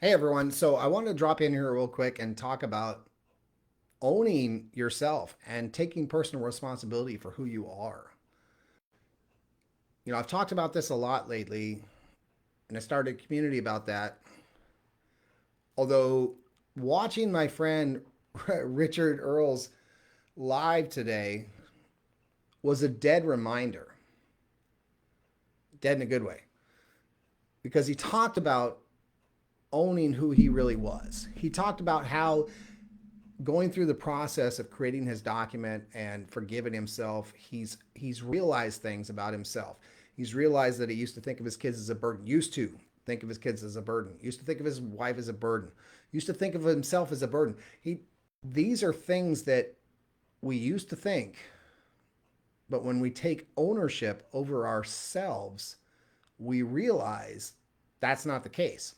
Hey everyone. So I wanted to drop in here real quick and talk about owning yourself and taking personal responsibility for who you are. I've talked about this a lot lately and I started a community about that. Although watching my friend Richard Earls live today was a dead reminder, dead in a good way, because he talked about owning who he really was. He talked about how going through the process of creating his document and forgiving himself, he's realized things about himself. He's realized that he used to think of his kids as a burden. Used to think of his kids as a burden. Used to think of his wife as a burden. Used to think of himself as a burden. He These are things that we used to think, but when we take ownership over ourselves, we realize that's not the case.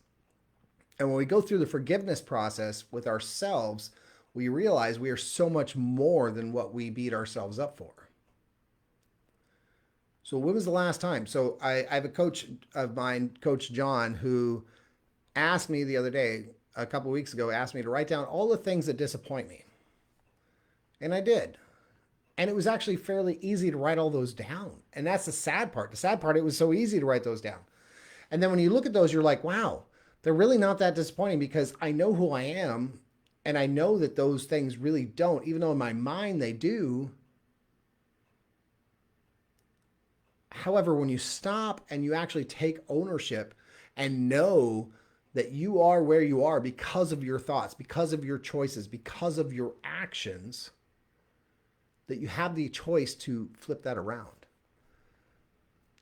And when we go through the forgiveness process with ourselves, we realize we are so much more than what we beat ourselves up for. So, when was the last time? So, I have a coach of mine, Coach John, who asked me the other day, a couple of weeks ago, asked me to write down all the things that disappoint me. And I did. And it was actually fairly easy to write all those down. And that's the sad part. The sad part, it was so easy to write those down. And then when you look at those, you're like, wow, they're really not that disappointing because I know who I am and I know that those things really don't, even though in my mind they do. However, when you stop and you actually take ownership and know that you are where you are because of your thoughts, because of your choices, because of your actions, that you have the choice to flip that around.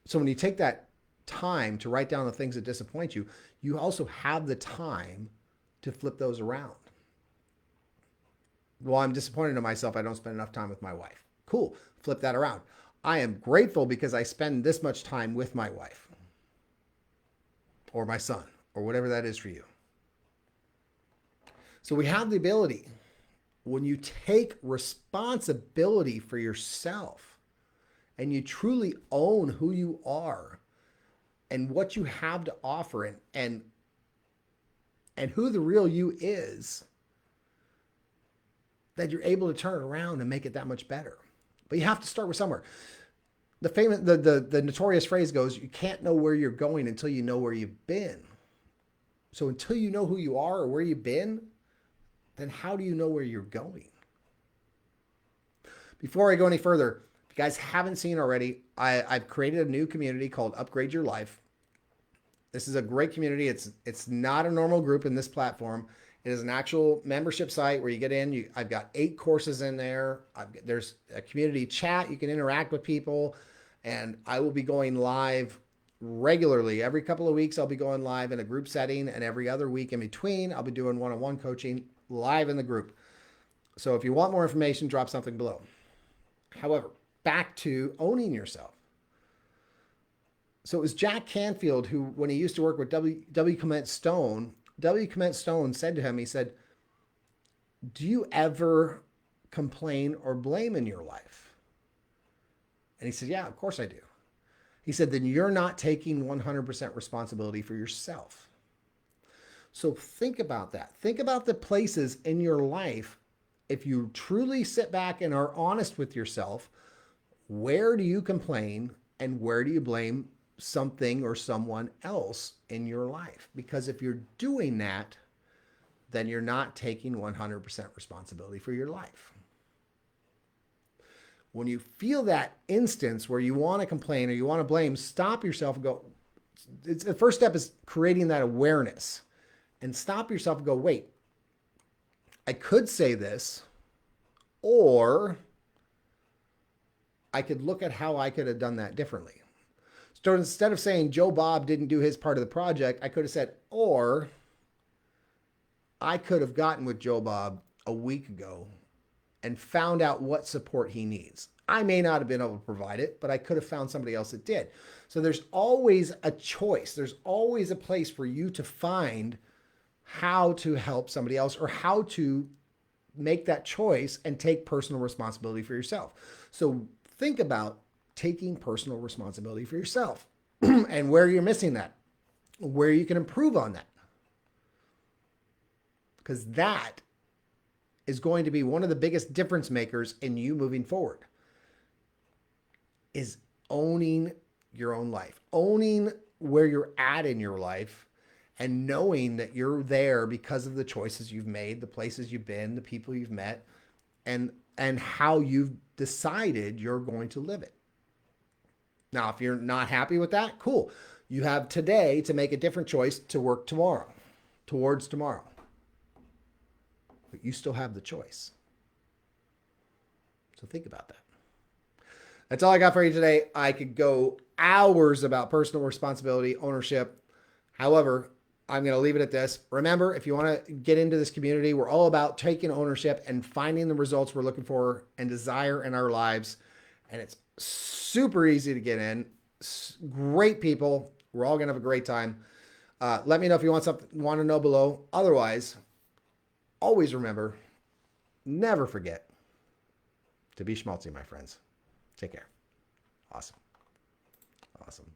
So when you take that time to write down the things that disappoint you, you also have the time to flip those around. Well, I'm disappointed in myself. I don't spend enough time with my wife. Cool. Flip that around. I am grateful because I spend this much time with my wife or my son or whatever that is for you. So we have the ability, when you take responsibility for yourself and you truly own who you are and what you have to offer and who the real you is, that you're able to turn it around and make it that much better. But you have to start with somewhere. The notorious phrase goes, you can't know where you're going until you know where you've been. So until you know who you are or where you've been, then how do you know where you're going? Before I go any further, if you guys haven't seen already, I've created a new community called Upgrade Your Life. This is a great community. It's not a normal group in this platform. It is an actual membership site where you get in. I've got 8 courses in there. There's a community chat. You can interact with people. And I will be going live regularly. Every couple of weeks, I'll be going live in a group setting. And every other week in between, I'll be doing one-on-one coaching live in the group. So if you want more information, drop something below. However, back to owning yourself. So it was Jack Canfield who, when he used to work with W. Clement Stone, W. Clement Stone said to him, he said, do you ever complain or blame in your life? And he said, yeah, of course I do. He said, then you're not taking 100% responsibility for yourself. So think about that. Think about the places in your life. If you truly sit back and are honest with yourself, where do you complain and where do you blame something or someone else in your life? Because if you're doing that, then you're not taking 100% responsibility for your life. When you feel that instance where you want to complain or you want to blame, stop yourself and go. The first step is creating that awareness and stop yourself and go, wait, I could say this, or I could look at how I could have done that differently. So instead of saying Joe Bob didn't do his part of the project, I could have said, or I could have gotten with Joe Bob a week ago and found out what support he needs. I may not have been able to provide it, but I could have found somebody else that did. So there's always a choice. There's always a place for you to find how to help somebody else or how to make that choice and take personal responsibility for yourself. So think about taking personal responsibility for yourself and where you're missing that, where you can improve on that. because that is going to be one of the biggest difference makers in you moving forward, is owning your own life, owning where you're at in your life, and knowing that you're there because of the choices you've made, the places you've been, the people you've met, and how you've decided you're going to live it. Now, if you're not happy with that, cool. You have today to make a different choice to work tomorrow, towards tomorrow. But you still have the choice. So think about that. That's all I got for you today. I could go hours about personal responsibility, ownership. However, I'm going to leave it at this. Remember, if you want to get into this community, we're all about taking ownership and finding the results we're looking for and desire in our lives. And it's super easy to get in. Great people. We're all going to have a great time. Let me know if you want to know below. Otherwise, always remember, never forget to be schmaltzy, my friends. Take care. Awesome. Awesome.